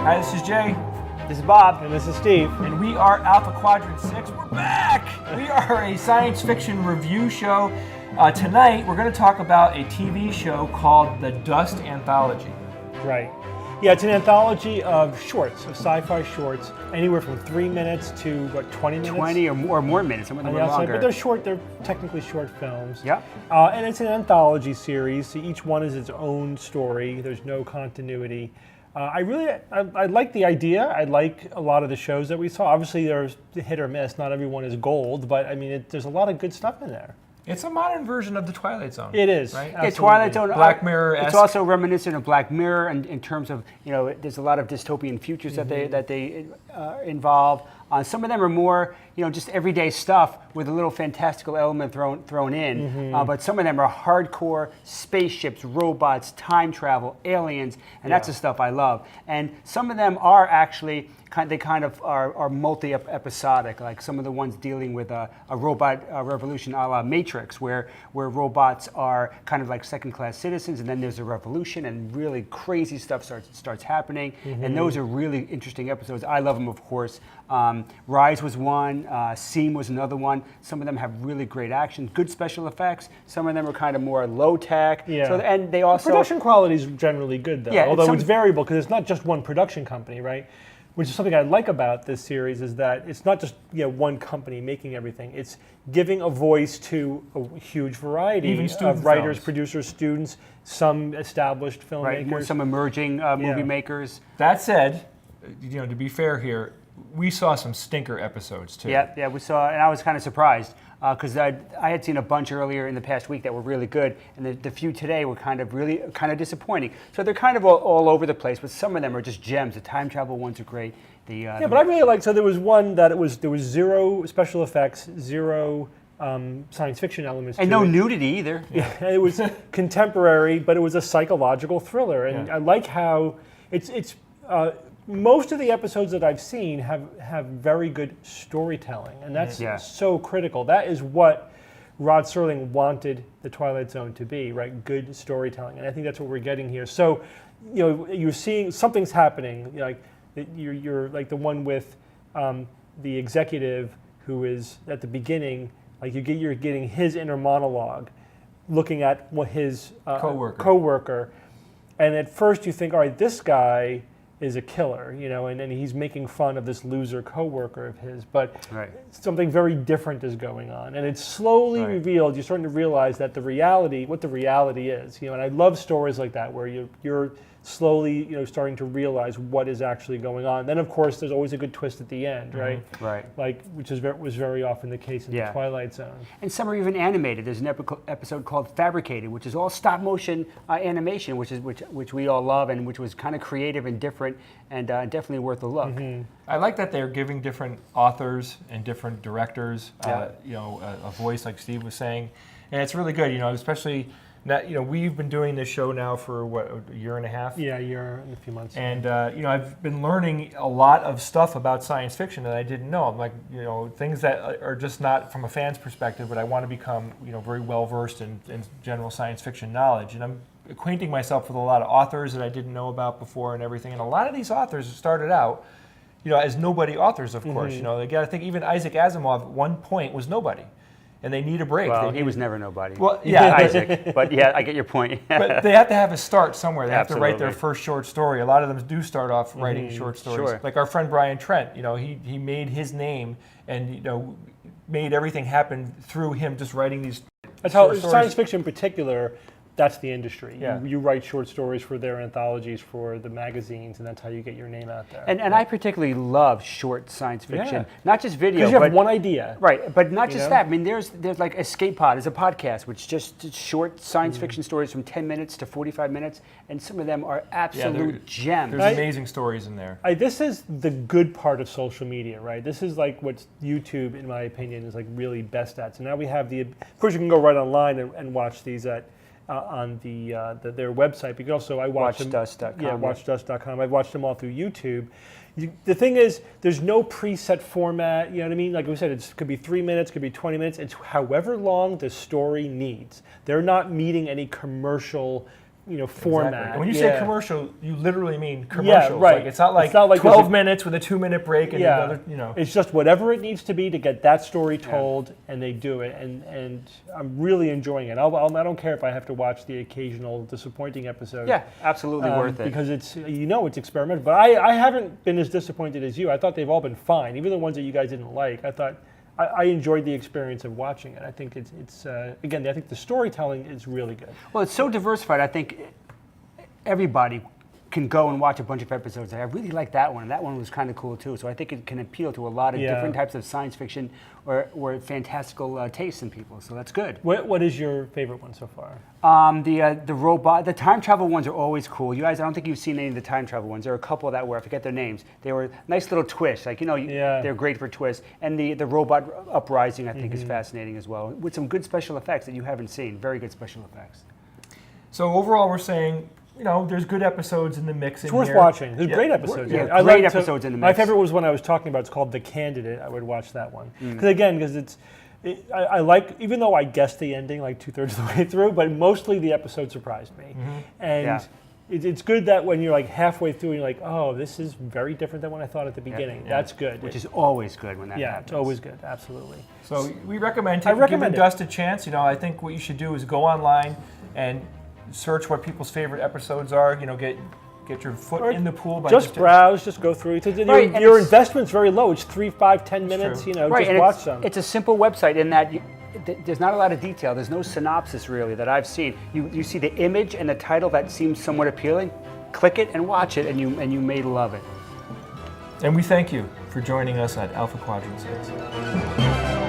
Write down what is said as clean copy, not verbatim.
Hi, this is Jay. This is Bob. And this is Steve. And we are Alpha Quadrant 6. We're back! We are a science fiction review show. Tonight, we're going to talk about a TV show called the Dust Anthology. Right. Yeah, it's an anthology of shorts, of sci-fi shorts, anywhere from 3 minutes to, 20 minutes? 20 or more minutes, some of them are longer. But they're short, they're technically short films. Yeah. And it's an anthology series, so each one is its own story. There's no continuity. I like the idea. I like a lot of the shows that we saw. Obviously, there's hit or miss. Not everyone is gold, but I mean, there's a lot of good stuff in there. It's a modern version of the Twilight Zone. It is. Right? Yeah, Twilight Zone. Black Mirror-esque. It's also reminiscent of Black Mirror in terms of, there's a lot of dystopian futures that they involve. Some of them are more, just everyday stuff with a little fantastical element thrown in. But some of them are hardcore spaceships, robots, time travel, aliens, and that's the stuff I love. And some of them are actually are multi-episodic, like some of the ones dealing with a robot revolution a la Matrix, where robots are kind of like second-class citizens, and then there's a revolution, and really crazy stuff starts happening. And those are really interesting episodes. I love them, of course. Rise was one, Seam was another one. Some of them have really great action, good special effects. Some of them are kind of more low-tech. Yeah. And they also... The production quality is generally good, though, yeah, although it's variable, because it's not just one production company, right? Which is something I like about this series, is that it's not just one company making everything. It's giving a voice to a huge variety of writers, producers, students, some established filmmakers. Right, some emerging movie makers. That said, to be fair here, we saw some stinker episodes too. Yeah, we saw, and I was kind of surprised because I had seen a bunch earlier in the past week that were really good, and the few today were kind of disappointing. So they're kind of all over the place, but some of them are just gems. The time travel ones are great. But I really liked. So there was one that there was zero special effects, zero science fiction elements, and no nudity either. Yeah, it was contemporary, but it was a psychological thriller, and I like how it's. Most of the episodes that I've seen have very good storytelling, and that's so critical. That is what Rod Serling wanted the Twilight Zone to be, right? Good storytelling, and I think that's what we're getting here. So, you're seeing something's happening. You're like the one with the executive who is at the beginning. Like you're getting his inner monologue, looking at what his coworker, and at first you think, all right, this guy is a killer, and then he's making fun of this loser coworker of his, but something very different is going on, and it's slowly revealed. You're starting to realize that what the reality is, and I love stories like that where you're slowly, starting to realize what is actually going on. Then, of course, there's always a good twist at the end, right? Right. Like, which was very often the case in the Twilight Zone. And some are even animated. There's an episode called Fabricated, which is all stop motion animation, which we all love, and which was kind of creative and different, and definitely worth a look. I like that they're giving different authors and different directors, a voice, like Steve was saying, and it's really good. Especially. Now, we've been doing this show now for, a year and a half? Yeah, a year and a few months. And, I've been learning a lot of stuff about science fiction that I didn't know. I'm like, things that are just not from a fan's perspective, but I want to become, very well-versed in general science fiction knowledge. And I'm acquainting myself with a lot of authors that I didn't know about before and everything. And a lot of these authors started out, as nobody authors, of course. They got to think even Isaac Asimov at one point was nobody. And they need a break. Well, he was never nobody. Well, yeah, Isaac. But yeah, I get your point. But they have to have a start somewhere. They have to write their first short story. A lot of them do start off writing short stories. Sure. Like our friend Brian Trent. He made his name and made everything happen through him just writing these. That's how science fiction in particular. That's the industry. Yeah. You write short stories for their anthologies, for the magazines, and that's how you get your name out there. And I particularly love short science fiction, not just video. Because you have one idea. Right, but not just that. I mean, there's like Escape Pod is a podcast, which just short science fiction stories from 10 minutes to 45 minutes, and some of them are absolute gems. There's amazing stories in there. This is the good part of social media, right? This is like what YouTube, in my opinion, is like really best at. So now we have of course you can go right online and watch these at on their website. But you can also, I watch WatchDust.com. Yeah, WatchDust.com. I've watched them all through YouTube. The thing is, there's no preset format. You know what I mean? Like we said, it could be 3 minutes, could be 20 minutes. It's however long the story needs. They're not meeting any commercial format. Exactly. And when you say Yeah. commercial, you literally mean commercials. right. Like, it's not like, It's not like 12 there's a- minutes with a 2-minute break and another, It's just whatever it needs to be to get that story told, and they do it. And I'm really enjoying it. I don't care if I have to watch the occasional disappointing episode. Yeah, absolutely worth it. Because it's experimental. But I haven't been as disappointed as you. I thought they've all been fine, even the ones that you guys didn't like. I enjoyed the experience of watching it. I think it's again, I think the storytelling is really good. Well, it's so diversified. I think everybody can go and watch a bunch of episodes. I really like that one, and that one was kind of cool too. So I think it can appeal to a lot of different types of science fiction or fantastical tastes in people. So that's good. What is your favorite one so far? The robot, the time travel ones are always cool. You guys, I don't think you've seen any of the time travel ones. There are a couple that were, I forget their names. They were nice little twists, like they're great for twists. And the robot uprising, I think, is fascinating as well, with some good special effects that you haven't seen. Very good special effects. So overall, we're saying, there's good episodes in the mix. It's worth watching. There's great episodes. Yeah, great episodes in the mix. My favorite was one I was talking about. It's called The Candidate. I would watch that one because I like, even though I guessed the ending like 2/3 of the way through, but mostly the episode surprised me. And it's good that when you're like halfway through, and you're like, oh, this is very different than what I thought at the beginning. That's good. Which is always good when that happens. Yeah, it's always good. Absolutely. So we recommend recommend giving it. Dust a chance. I think what you should do is go online and search what people's favorite episodes are. Get your foot in the pool by just browse, just go through. Your investment's very low. It's 3, 5, 10 minutes. true. Right, just and watch some. it's a simple website in that there's not a lot of detail. There's no synopsis really that I've seen. You see the image and the title that seems somewhat appealing. Click it and watch it, and you may love it. And we thank you for joining us at Alpha Quadrant 6.